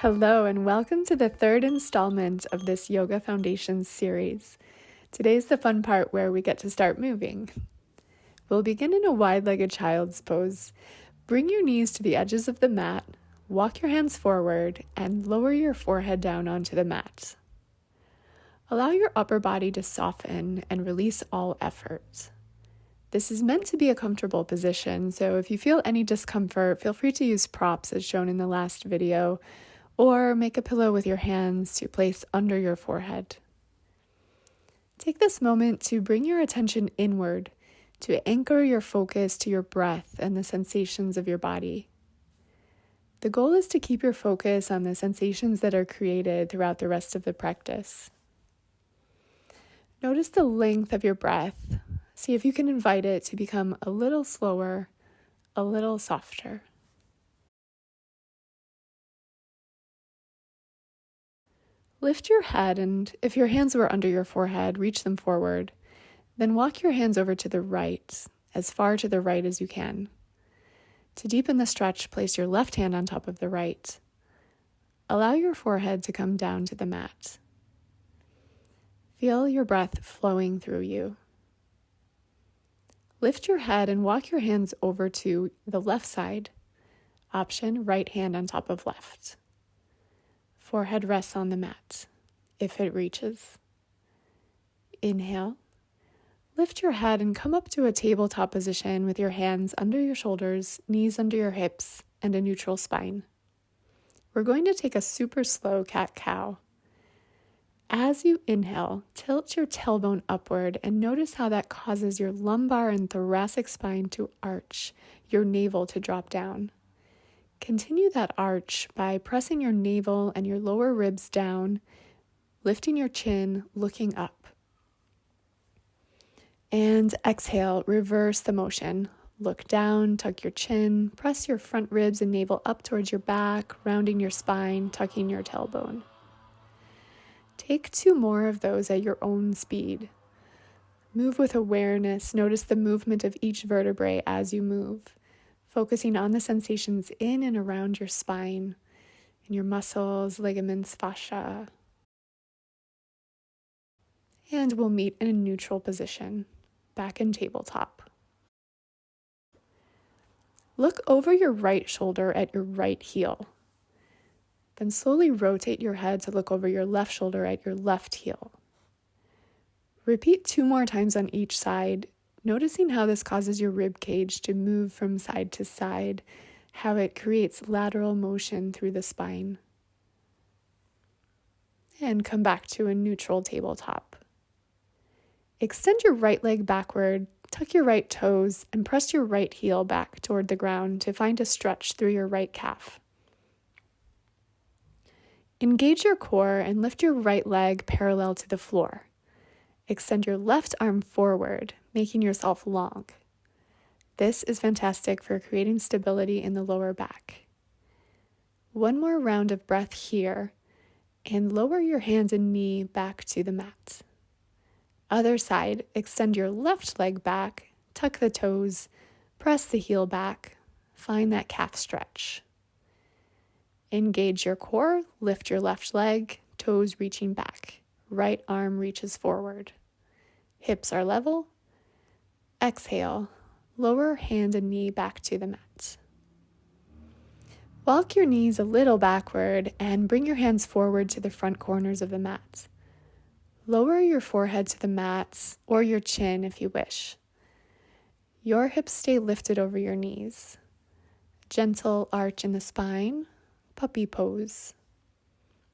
Hello and welcome to the third installment of this Yoga Foundations series. Today's the fun part where we get to start moving. We'll begin in a wide-legged child's pose. Bring your knees to the edges of the mat, walk your hands forward, and lower your forehead down onto the mat. Allow your upper body to soften and release all effort. This is meant to be a comfortable position, so if you feel any discomfort, feel free to use props as shown in the last video, or make a pillow with your hands to place under your forehead. Take this moment to bring your attention inward, to anchor your focus to your breath and the sensations of your body. The goal is to keep your focus on the sensations that are created throughout the rest of the practice. Notice the length of your breath. See if you can invite it to become a little slower, a little softer. Lift your head, and if your hands were under your forehead, reach them forward. Then walk your hands over to the right, as far to the right as you can. To deepen the stretch, place your left hand on top of the right. Allow your forehead to come down to the mat. Feel your breath flowing through you. Lift your head and walk your hands over to the left side. Option, right hand on top of left. Forehead rests on the mat, if it reaches. Inhale. Lift your head and come up to a tabletop position with your hands under your shoulders, knees under your hips, and a neutral spine. We're going to take a super slow cat-cow. As you inhale, tilt your tailbone upward and notice how that causes your lumbar and thoracic spine to arch, your navel to drop down. Continue that arch by pressing your navel and your lower ribs down, lifting your chin, looking up. And exhale, reverse the motion. Look down, tuck your chin, press your front ribs and navel up towards your back, rounding your spine, tucking your tailbone. Take 2 more of those at your own speed. Move with awareness. Notice the movement of each vertebrae as you move, focusing on the sensations in and around your spine, and your muscles, ligaments, fascia. And we'll meet in a neutral position, back in tabletop. Look over your right shoulder at your right heel. Then slowly rotate your head to look over your left shoulder at your left heel. Repeat 2 more times on each side, noticing how this causes your rib cage to move from side to side, how it creates lateral motion through the spine. And come back to a neutral tabletop. Extend your right leg backward, tuck your right toes, and press your right heel back toward the ground to find a stretch through your right calf. Engage your core and lift your right leg parallel to the floor. Extend your left arm forward, making yourself long. This is fantastic for creating stability in the lower back. 1 more round of breath here, and lower your hands and knee back to the mat. Other side, extend your left leg back, tuck the toes, press the heel back, find that calf stretch. Engage your core, lift your left leg, toes reaching back, right arm reaches forward. Hips are level. Exhale, lower hand and knee back to the mat. Walk your knees a little backward and bring your hands forward to the front corners of the mat. Lower your forehead to the mat or your chin if you wish. Your hips stay lifted over your knees. Gentle arch in the spine, puppy pose.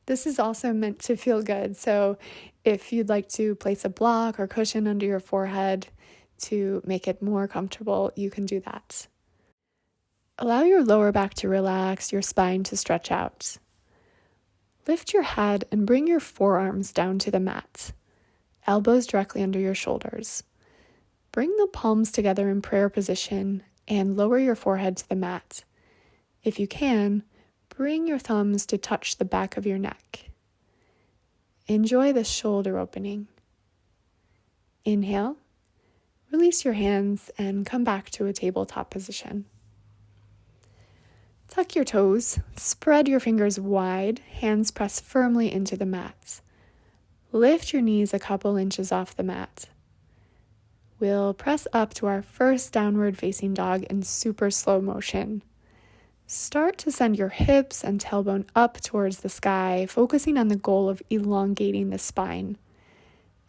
This is also meant to feel good, so if you'd like to place a block or cushion under your forehead to make it more comfortable, you can do that. Allow your lower back to relax, your spine to stretch out. Lift your head and bring your forearms down to the mat, elbows directly under your shoulders. Bring the palms together in prayer position and lower your forehead to the mat. If you can, bring your thumbs to touch the back of your neck. Enjoy the shoulder opening. Inhale, release your hands and come back to a tabletop position. Tuck your toes, spread your fingers wide, hands press firmly into the mat. Lift your knees a couple inches off the mat. We'll press up to our first downward facing dog in super slow motion. Start to send your hips and tailbone up towards the sky, focusing on the goal of elongating the spine.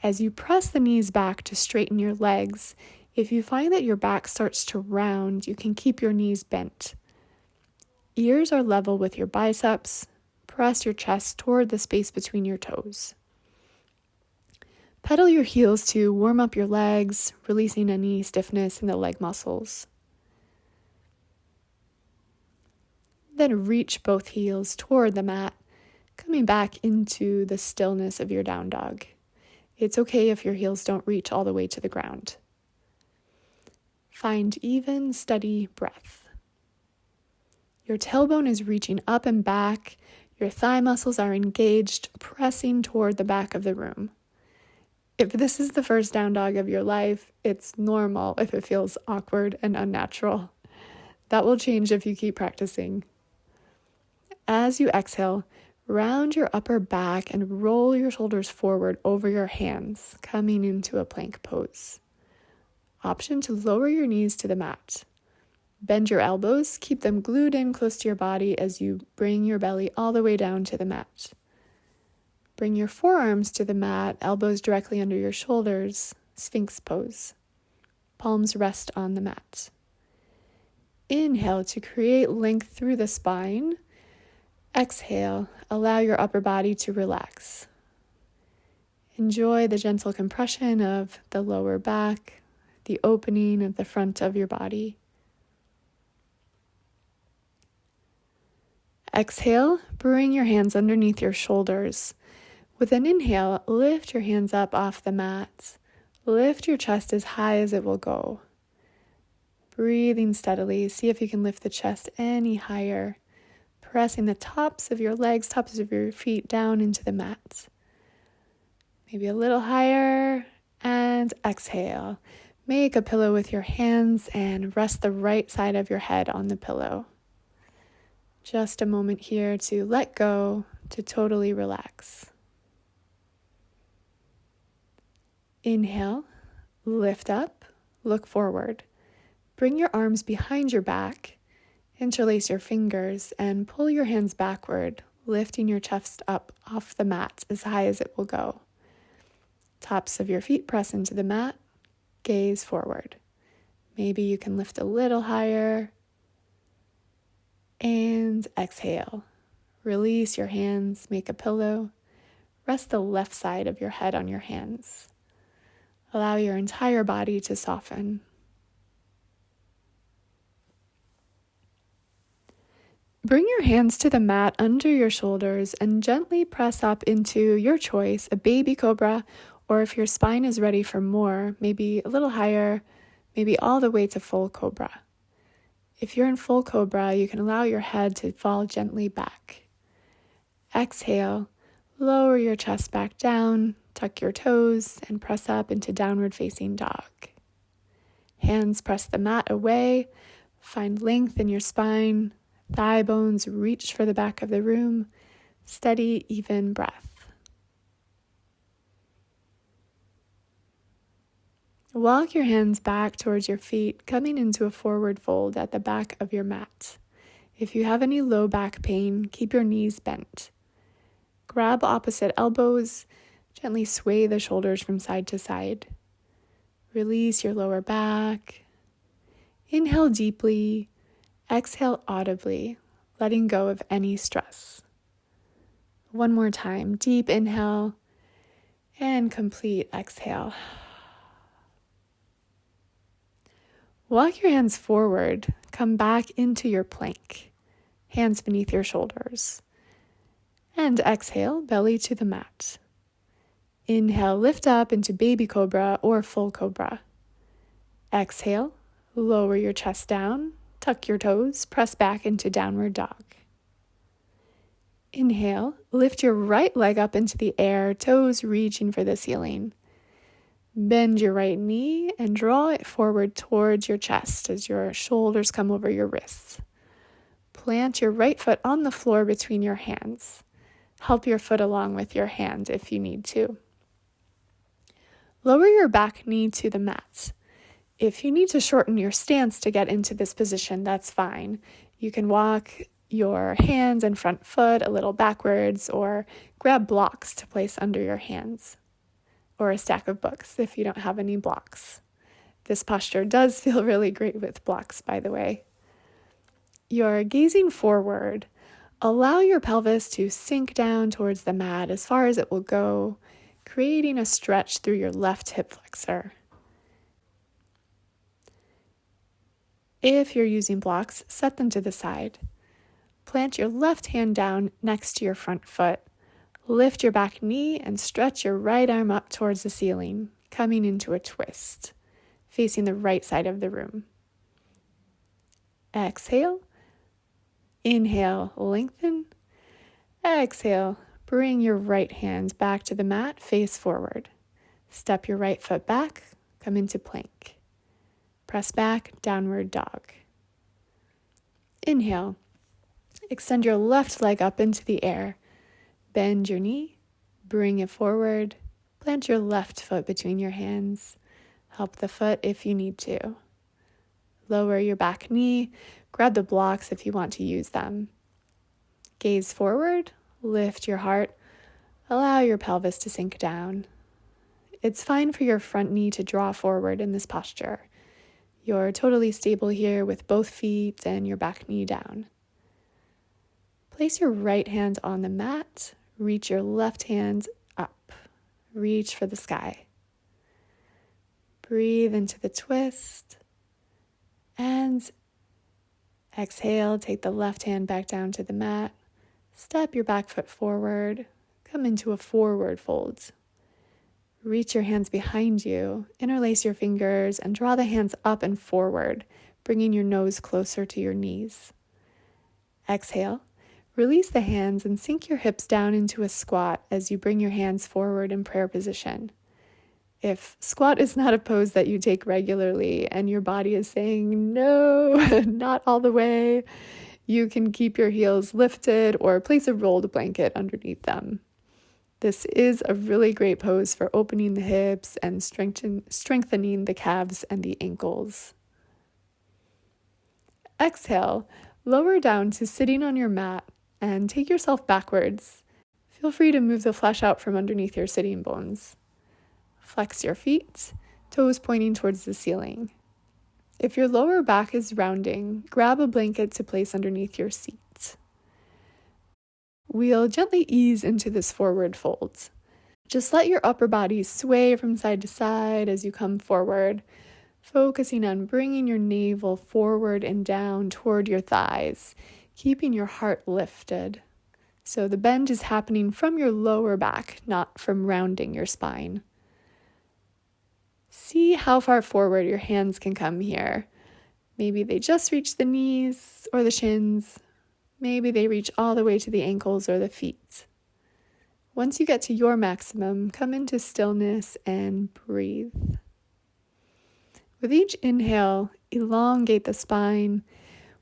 As you press the knees back to straighten your legs, if you find that your back starts to round, you can keep your knees bent. Ears are level with your biceps. Press your chest toward the space between your toes. Pedal your heels to warm up your legs, releasing any stiffness in the leg muscles. Then reach both heels toward the mat, coming back into the stillness of your down dog. It's okay if your heels don't reach all the way to the ground. Find even, steady breath. Your tailbone is reaching up and back. Your thigh muscles are engaged, pressing toward the back of the room. If this is the first down dog of your life, it's normal if it feels awkward and unnatural. That will change if you keep practicing. As you exhale, round your upper back and roll your shoulders forward over your hands, coming into a plank pose. Option to lower your knees to the mat. Bend your elbows, keep them glued in close to your body as you bring your belly all the way down to the mat. Bring your forearms to the mat, elbows directly under your shoulders, Sphinx pose. Palms rest on the mat. Inhale to create length through the spine. Exhale, allow your upper body to relax. Enjoy the gentle compression of the lower back, the opening of the front of your body. Exhale, bring your hands underneath your shoulders. With an inhale, lift your hands up off the mat. Lift your chest as high as it will go. Breathing steadily, see if you can lift the chest any higher. Pressing the tops of your legs, tops of your feet down into the mat. Maybe a little higher, and exhale. Make a pillow with your hands and rest the right side of your head on the pillow. Just a moment here to let go, to totally relax. Inhale, lift up, look forward. Bring your arms behind your back, interlace your fingers, and pull your hands backward, lifting your chest up off the mat as high as it will go. Tops of your feet press into the mat, gaze forward. Maybe you can lift a little higher. And exhale. Release your hands, make a pillow. Rest the left side of your head on your hands. Allow your entire body to soften. Bring your hands to the mat under your shoulders and gently press up into your choice, a baby cobra, or if your spine is ready for more, maybe a little higher, maybe all the way to full cobra. If you're in full cobra, you can allow your head to fall gently back. Exhale, lower your chest back down, tuck your toes, and press up into downward facing dog. Hands press the mat away, find length in your spine, thigh bones reach for the back of the room, steady, even breath. Walk your hands back towards your feet, coming into a forward fold at the back of your mat. If you have any low back pain, keep your knees bent. Grab opposite elbows, gently sway the shoulders from side to side. Release your lower back. Inhale deeply, exhale audibly, letting go of any stress. One more time, deep inhale and complete exhale. Walk your hands forward, come back into your plank, hands beneath your shoulders. And exhale, belly to the mat. Inhale, lift up into baby cobra or full cobra. Exhale, lower your chest down, tuck your toes, press back into downward dog. Inhale, lift your right leg up into the air, toes reaching for the ceiling. Bend your right knee and draw it forward towards your chest as your shoulders come over your wrists. Plant your right foot on the floor between your hands. Help your foot along with your hand if you need to. Lower your back knee to the mat. If you need to shorten your stance to get into this position, that's fine. You can walk your hands and front foot a little backwards or grab blocks to place under your hands, or a stack of books if you don't have any blocks. This posture does feel really great with blocks, by the way. You're gazing forward. Allow your pelvis to sink down towards the mat as far as it will go, creating a stretch through your left hip flexor. If you're using blocks, set them to the side. Plant your left hand down next to your front foot. Lift your back knee and stretch your right arm up towards the ceiling, coming into a twist, facing the right side of the room. Exhale. Inhale, lengthen. Exhale, bring your right hand back to the mat, face forward. Step your right foot back, come into plank. Press back, downward dog. Inhale. Extend your left leg up into the air. Bend your knee, bring it forward. Plant your left foot between your hands. Help the foot if you need to. Lower your back knee. Grab the blocks if you want to use them. Gaze forward, lift your heart, allow your pelvis to sink down. It's fine for your front knee to draw forward in this posture. You're totally stable here with both feet and your back knee down. Place your right hand on the mat, reach your left hand up, reach for the sky. Breathe into the twist, and exhale, take the left hand back down to the mat. Step your back foot forward. Come into a forward fold. Reach your hands behind you. Interlace your fingers and draw the hands up and forward, bringing your nose closer to your knees. Exhale. Release the hands and sink your hips down into a squat as you bring your hands forward in prayer position. If squat is not a pose that you take regularly and your body is saying, no, not all the way, you can keep your heels lifted or place a rolled blanket underneath them. This is a really great pose for opening the hips and strengthening the calves and the ankles. Exhale, lower down to sitting on your mat and take yourself backwards. Feel free to move the flesh out from underneath your sitting bones. Flex your feet, toes pointing towards the ceiling. If your lower back is rounding, grab a blanket to place underneath your seat. We'll gently ease into this forward fold. Just let your upper body sway from side to side as you come forward, focusing on bringing your navel forward and down toward your thighs, keeping your heart lifted. So the bend is happening from your lower back, not from rounding your spine. See how far forward your hands can come here. Maybe they just reach the knees or the shins. Maybe they reach all the way to the ankles or the feet. Once you get to your maximum, come into stillness and breathe. With each inhale, elongate the spine.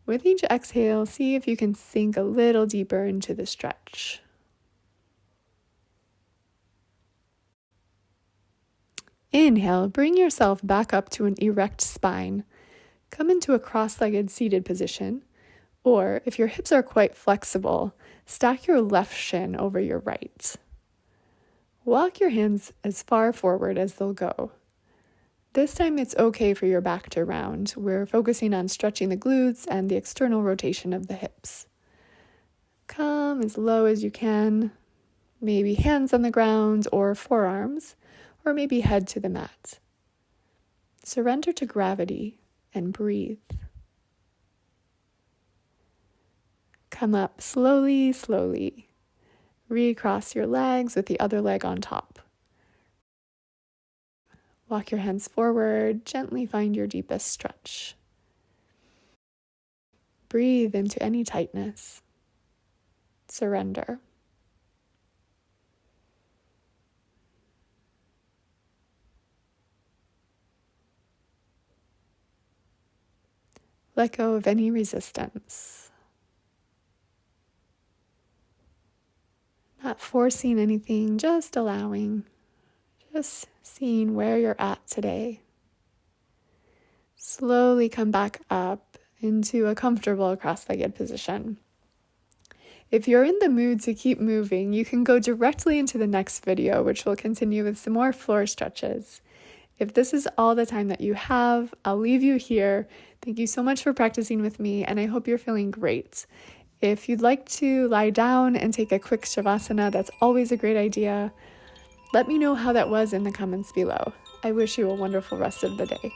With each exhale, see if you can sink a little deeper into the stretch. Inhale, bring yourself back up to an erect spine. Come into a cross-legged seated position, or if your hips are quite flexible, stack your left shin over your right. Walk your hands as far forward as they'll go. This time it's okay for your back to round. We're focusing on stretching the glutes and the external rotation of the hips. Come as low as you can, maybe hands on the ground or forearms, or maybe head to the mat. Surrender to gravity and breathe. Come up slowly, slowly. Recross your legs with the other leg on top. Walk your hands forward, gently find your deepest stretch. Breathe into any tightness. Surrender. Let go of any resistance. Not forcing anything, just allowing, just seeing where you're at today. Slowly come back up into a comfortable cross-legged position. If you're in the mood to keep moving, you can go directly into the next video, which will continue with some more floor stretches. If this is all the time that you have, I'll leave you here. Thank you so much for practicing with me, and I hope you're feeling great. If you'd like to lie down and take a quick Shavasana, that's always a great idea. Let me know how that was in the comments below. I wish you a wonderful rest of the day.